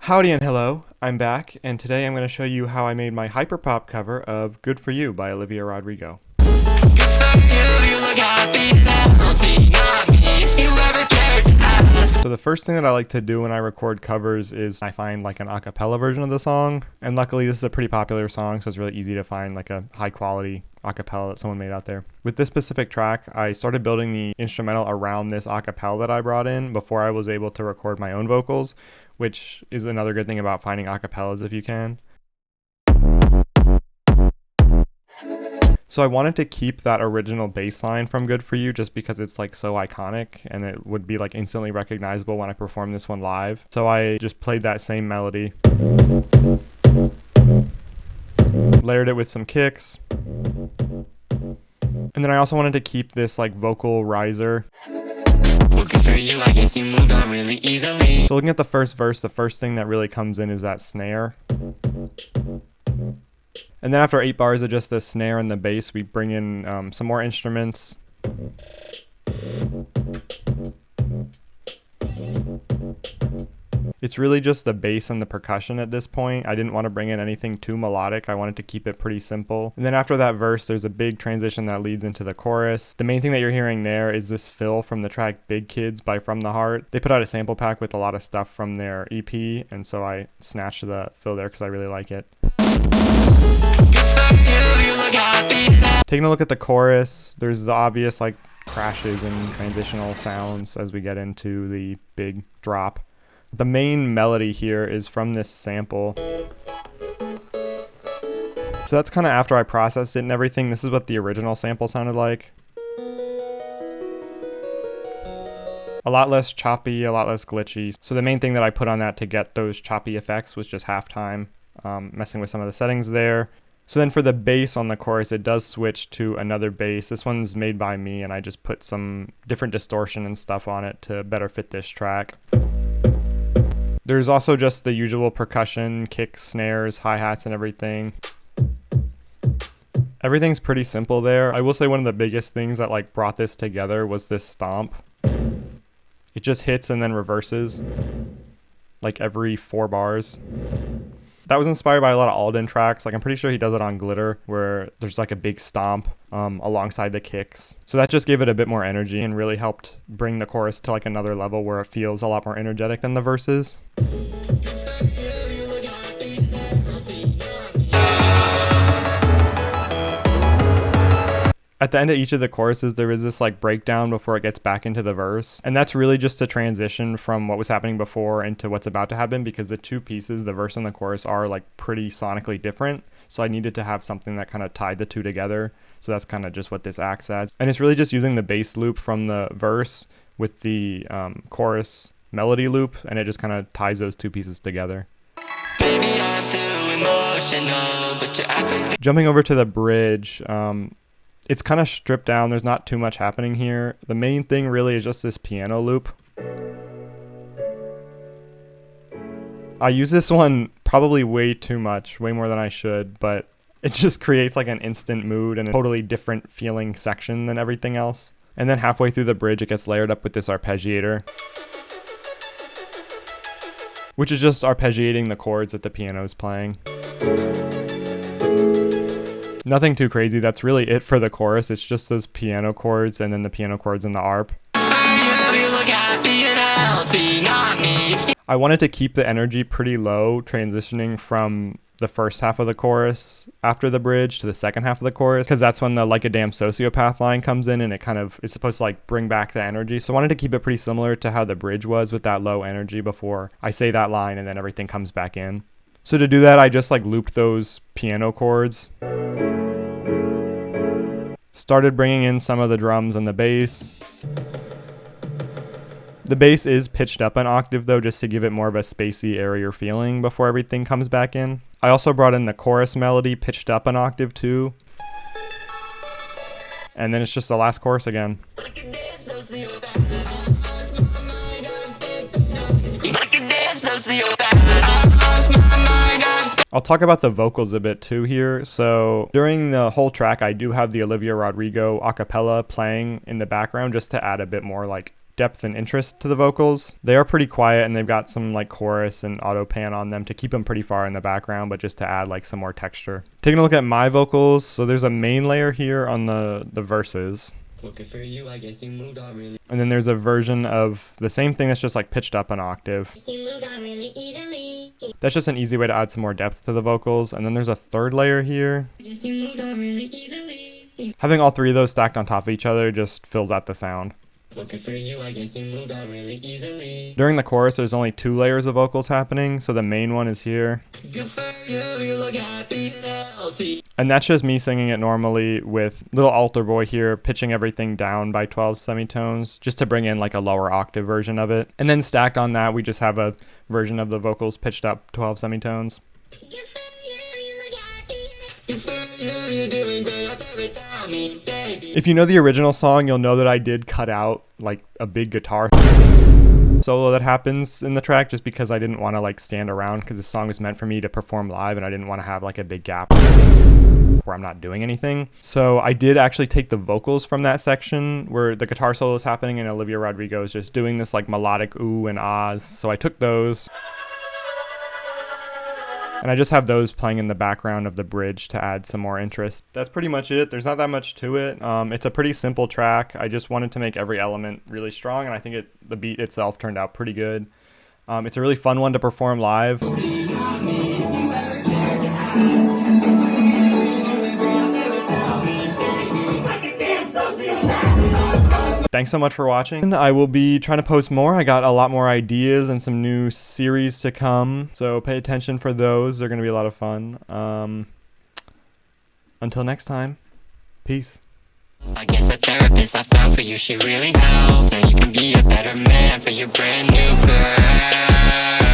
Howdy and hello, I'm back, and today I'm going to show you how I made my hyperpop cover of Good For You by Olivia Rodrigo. So the first thing that I like to do when I record covers is I find like an a cappella version of the song, and luckily this is a pretty popular song, so it's really easy to find like a high quality a cappella that someone made out there. With this specific track, I started building the instrumental around this a cappella that I brought in before I was able to record my own vocals, which is another good thing about finding a cappellas if you can. So I wanted to keep that original bass line from Good For You just because it's like so iconic and it would be like instantly recognizable when I perform this one live. So I just played that same melody, layered it with some kicks, and then I also wanted to keep this like vocal riser. For you, I guess you moved on really easily. So looking at the first verse, the first thing that really comes in is that snare. And then after 8 bars of just the snare and the bass, we bring in some more instruments. It's really just the bass and the percussion at this point. I didn't want to bring in anything too melodic. I wanted to keep it pretty simple. And then after that verse, there's a big transition that leads into the chorus. The main thing that you're hearing there is this fill from the track Big Kids by From the Heart. They put out a sample pack with a lot of stuff from their EP, and so I snatched the fill there because I really like it. Taking a look at the chorus, there's the obvious like crashes and transitional sounds as we get into the big drop. The main melody here is from this sample. So that's kind of after I processed it and everything. This is what the original sample sounded like. A lot less choppy, a lot less glitchy. So the main thing that I put on that to get those choppy effects was just halftime, messing with some of the settings there. So then for the bass on the chorus, it does switch to another bass. This one's made by me, and I just put some different distortion and stuff on it to better fit this track. There's also just the usual percussion, kicks, snares, hi-hats, and everything. Everything's pretty simple there. I will say one of the biggest things that like brought this together was this stomp. It just hits and then reverses like every 4 bars. That was inspired by a lot of Alden tracks. Like I'm pretty sure he does it on Glitter, where there's like a big stomp alongside the kicks. So that just gave it a bit more energy and really helped bring the chorus to like another level where it feels a lot more energetic than the verses. At the end of each of the choruses, there is this like breakdown before it gets back into the verse. And that's really just a transition from what was happening before into what's about to happen, because the two pieces, the verse and the chorus, are like pretty sonically different. So I needed to have something that kind of tied the two together. So that's kind of just what this acts as. And it's really just using the bass loop from the verse with the chorus melody loop, and it just kind of ties those two pieces together. Baby, I'm too emotional, but you're jumping over to the bridge, it's kind of stripped down. There's not too much happening here. The main thing really is just this piano loop. I use this one probably way too much, way more than I should, but it just creates like an instant mood and a totally different feeling section than everything else. And then halfway through the bridge, it gets layered up with this arpeggiator, which is just arpeggiating the chords that the piano is playing. Nothing too crazy. That's really it for the chorus. It's just those piano chords and then the piano chords and the arp. I wanted to keep the energy pretty low, transitioning from the first half of the chorus after the bridge to the second half of the chorus, because that's when the Like a Damn Sociopath line comes in, and it kind of is supposed to like bring back the energy. So I wanted to keep it pretty similar to how the bridge was, with that low energy before I say that line and then everything comes back in. So to do that, I just like looped those piano chords, started bringing in some of the drums and the bass. The bass is pitched up an octave though, just to give it more of a spacey, airier feeling before everything comes back in. I also brought in the chorus melody pitched up an octave too. And then it's just the last chorus again. I'll talk about the vocals a bit too here. So during the whole track, I do have the Olivia Rodrigo a cappella playing in the background just to add a bit more like depth and interest to the vocals. They are pretty quiet, and they've got some like chorus and auto pan on them to keep them pretty far in the background, but just to add like some more texture. Taking a look at my vocals, so there's a main layer here on the verses. Looking for you, I guess you moved on really. And then there's a version of the same thing that's just like pitched up an octave. You moved on really easily. That's just an easy way to add some more depth to the vocals. And then there's a third layer here. Yes, you moved on really easily. Having all three of those stacked on top of each other just fills out the sound. Looking for you, I guess you moved on really easily. During the chorus, there's only 2 layers of vocals happening, so the main one is here. Good for you look happy and healthy. And that's just me singing it normally with little altar boy here pitching everything down by 12 semitones just to bring in like a lower octave version of it. And then stacked on that, we just have a version of the vocals pitched up 12 semitones. Good for you look happy. Good for you, you're doing great. If you know the original song, you'll know that I did cut out like a big guitar solo that happens in the track just because I didn't want to like stand around, because the song was meant for me to perform live and I didn't want to have like a big gap where I'm not doing anything. So I did actually take the vocals from that section where the guitar solo is happening and Olivia Rodrigo is just doing this like melodic ooh and ahs. So I took those and I just have those playing in the background of the bridge to add some more interest. That's pretty much it. There's not that much to it. It's a pretty simple track. I just wanted to make every element really strong, and I think the beat itself turned out pretty good. It's a really fun one to perform live. Thanks so much for watching. I will be trying to post more. I got a lot more ideas and some new series to come, so pay attention for those. They're going to be a lot of fun. Until next time, peace. I guess a therapist I found for you, she really helped. Now you can be a better man for your brand new girl.